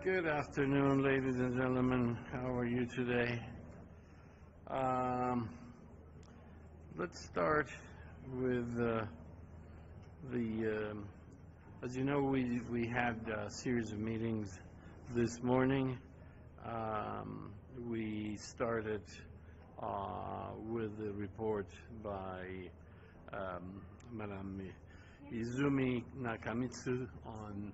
Good afternoon, ladies and gentlemen. How are you today? Let's start with as you know, we had a series of meetings this morning. We started with a report by Madame Izumi Nakamitsu on.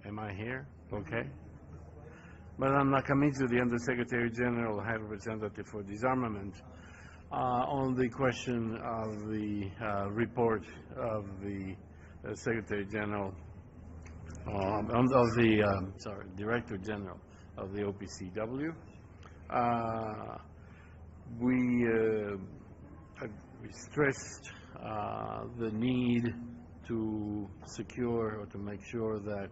Am I here? Okay. Madame Nakamitsu, the Undersecretary General, High Representative for Disarmament, on the question of the report of the Secretary General, Director General of the OPCW. We stressed the need to secure or to make sure that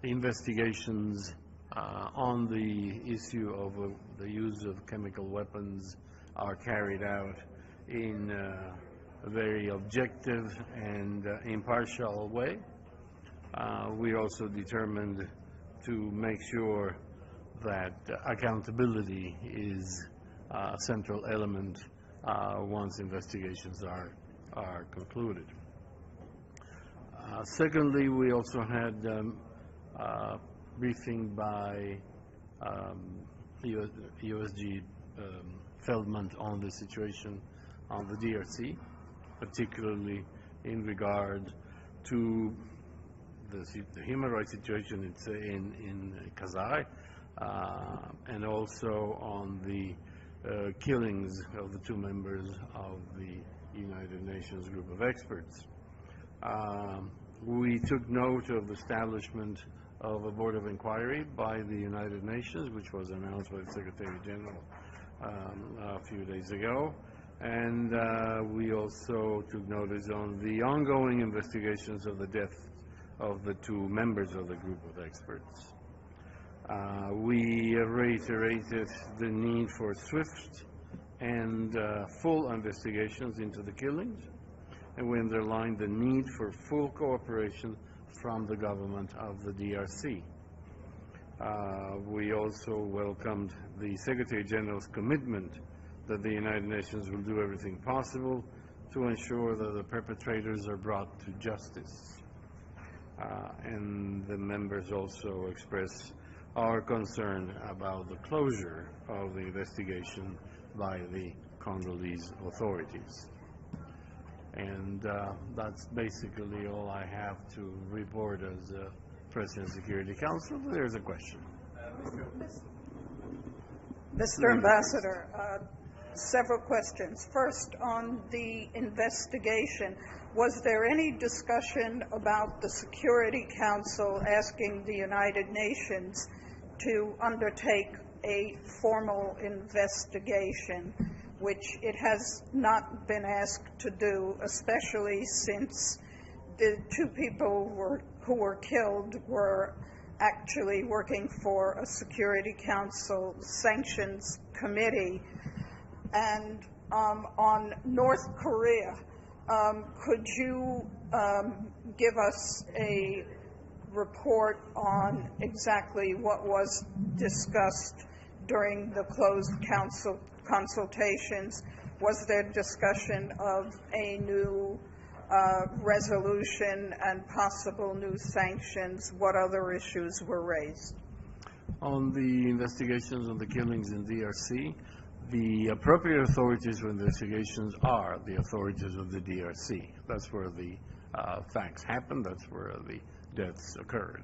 investigations on the issue of the use of chemical weapons are carried out in a very objective and impartial way. We also determined to make sure that accountability is a central element once investigations are concluded. Secondly, we also had briefing by USG Feldman on the situation on the DRC, particularly in regard to the human rights situation in Kasai, and also on the killings of the two members of the United Nations group of experts. We took note of the establishment of a board of inquiry by the United Nations, which was announced by the Secretary General a few days ago, and we also took notice on the ongoing investigations of the death of the two members of the group of experts. We reiterated the need for swift and full investigations into the killings, and we underlined the need for full cooperation from the government of the DRC. We also welcomed the Secretary General's commitment that the United Nations will do everything possible to ensure that the perpetrators are brought to justice. And the members also express our concern about the closure of the investigation by the Congolese authorities. And that's basically all I have to report as President Security Council. There's a question. Mr. Ambassador, several questions. First, on the investigation, was there any discussion about the Security Council asking the United Nations to undertake a formal investigation, which it has not been asked to do, especially since the two people who were killed were actually working for a Security Council sanctions committee? And on North Korea, could you give us a report on exactly what was discussed during the closed council consultations? Was there discussion of a new resolution and possible new sanctions? What other issues were raised? On the investigations on the killings in DRC, the appropriate authorities for investigations are the authorities of the DRC. That's where the facts happened. That's where the deaths occurred.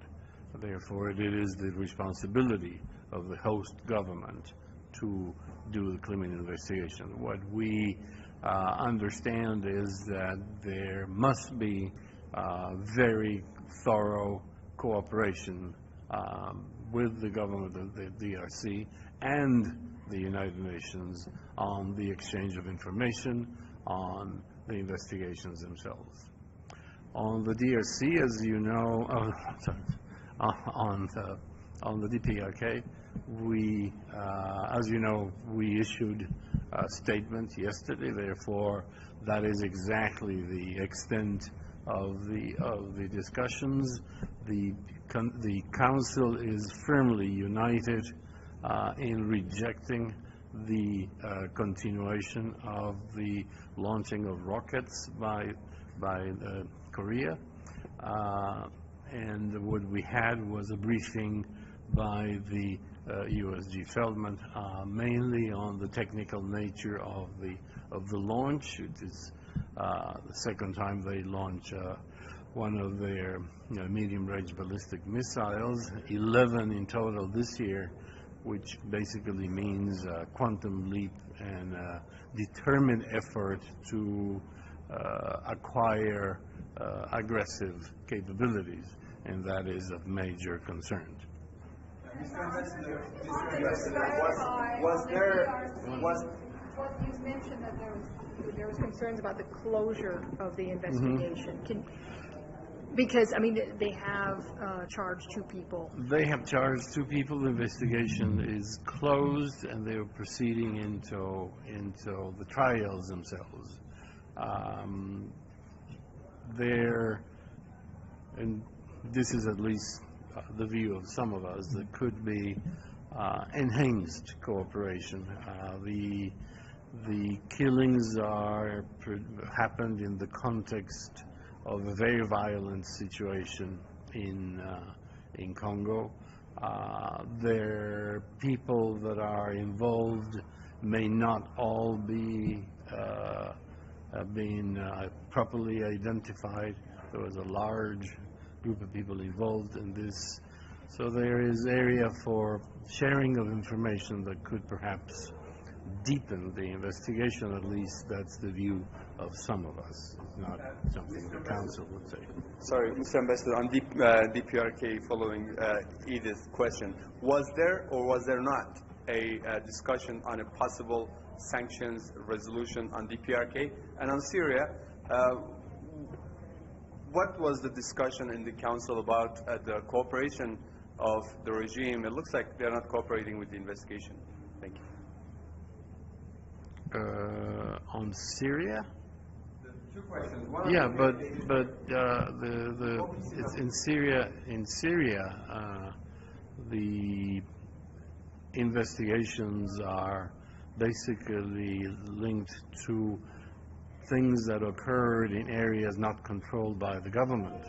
Therefore, it is the responsibility of the host government to do the criminal investigation. What we understand is that there must be very thorough cooperation with the government of the DRC and the United Nations on the exchange of information on the investigations themselves. On the DRC, as you know, on the DPRK, we, as you know, we issued a statement yesterday. Therefore, that is exactly the extent the discussions. The council is firmly united in rejecting the continuation of the launching of rockets by Korea. And what we had was a briefing by the USG Feldman, mainly on the technical nature of the launch. It is the second time they launch one of their medium-range ballistic missiles, 11 in total this year, which basically means a quantum leap and a determined effort to acquire aggressive capabilities, and that is of major concern. What you mentioned that there was concerns about the closure of the investigation. Because, I mean, they have charged 2 people. They have charged 2 people. The investigation is closed, and they are proceeding into the trials themselves. And this is at least the view of some of us, there could be enhanced cooperation. The killings happened in the context of a very violent situation in Congo. There people that are involved may not all be being properly identified. There was a large group of people involved in this. So there is area for sharing of information that could perhaps deepen the investigation. At least that's the view of some of us. It's not something the council would say. Sorry, Mr. Ambassador, on DPRK, following Edith's question, was there or was there not a discussion on a possible sanctions resolution on DPRK? And on Syria, what was the discussion in the council about the cooperation of the regime? It looks like they're not cooperating with the investigation. Thank you. On Syria? The 2 questions. One yeah, but it's in Syria. In Syria, the investigations are basically linked to things that occurred in areas not controlled by the government.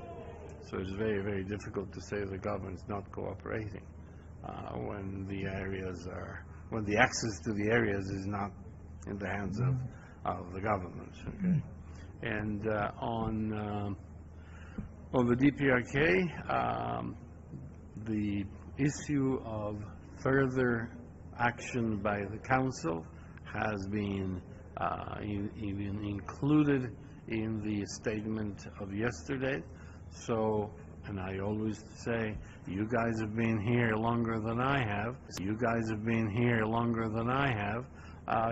So it's very, very difficult to say the government's not cooperating when the access to the areas is not in the hands of the government. Okay? And on the DPRK, the issue of further action by the council has been even included in the statement of yesterday. So, and I always say, you guys have been here longer than I have. You guys have been here longer than I have.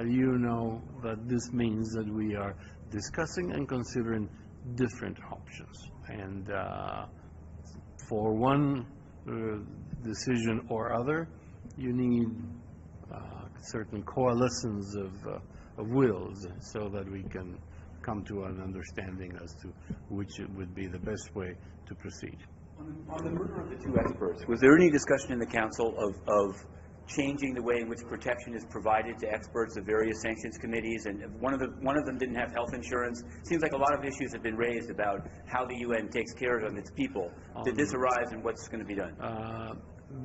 You know that this means that we are discussing and considering different options. And for one decision or other, you need certain coalescence of wills so that we can come to an understanding as to which it would be the best way to proceed. On the murder of the 2 experts, was there any discussion in the council of changing the way in which protection is provided to experts of various sanctions committees? And one of them didn't have health insurance. It seems like a lot of issues have been raised about how the UN takes care of its people. Did this arise, and what's going to be done?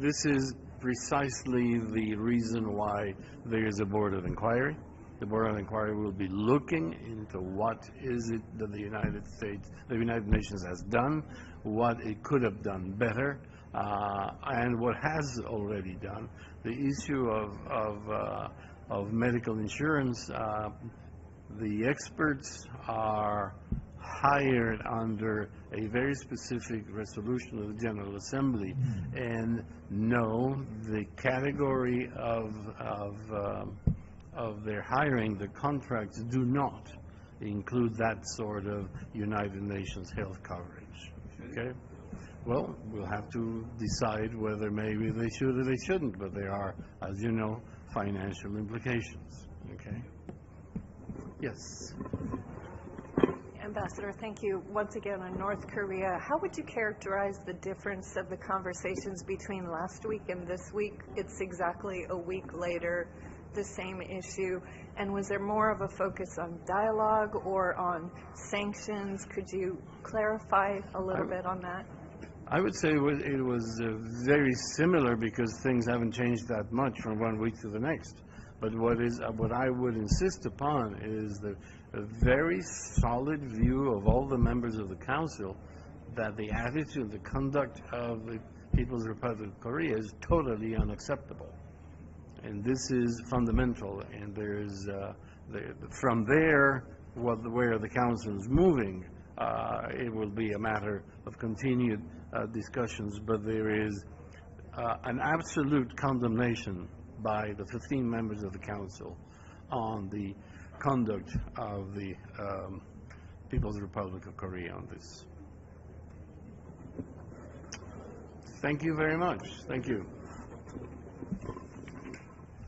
This is precisely the reason why there is a board of inquiry. The board of inquiry will be looking into what is it that the United Nations has done, what it could have done better, and what has already done. The issue of medical insurance, the experts are hired under a very specific resolution of the General Assembly, and no, the category of their hiring, the contracts do not include that sort of United Nations health coverage. Okay? Well, we'll have to decide whether maybe they should or they shouldn't, but there are, as you know, financial implications. Okay? Yes. Ambassador, thank you once again on North Korea. How would you characterize the difference of the conversations between last week and this week? It's exactly a week later, the same issue. And was there more of a focus on dialogue or on sanctions? Could you clarify a little bit on that? I would say it was very similar because things haven't changed that much from one week to the next. But what I would insist upon is a very solid view of all the members of the Council that the attitude, the conduct of the People's Republic of Korea is totally unacceptable. And this is fundamental. And there's, from there, where the Council is moving, it will be a matter of continued discussions. But there is an absolute condemnation by the 15 members of the Council on the conduct of the People's Republic of Korea on this. Thank you very much. Thank you.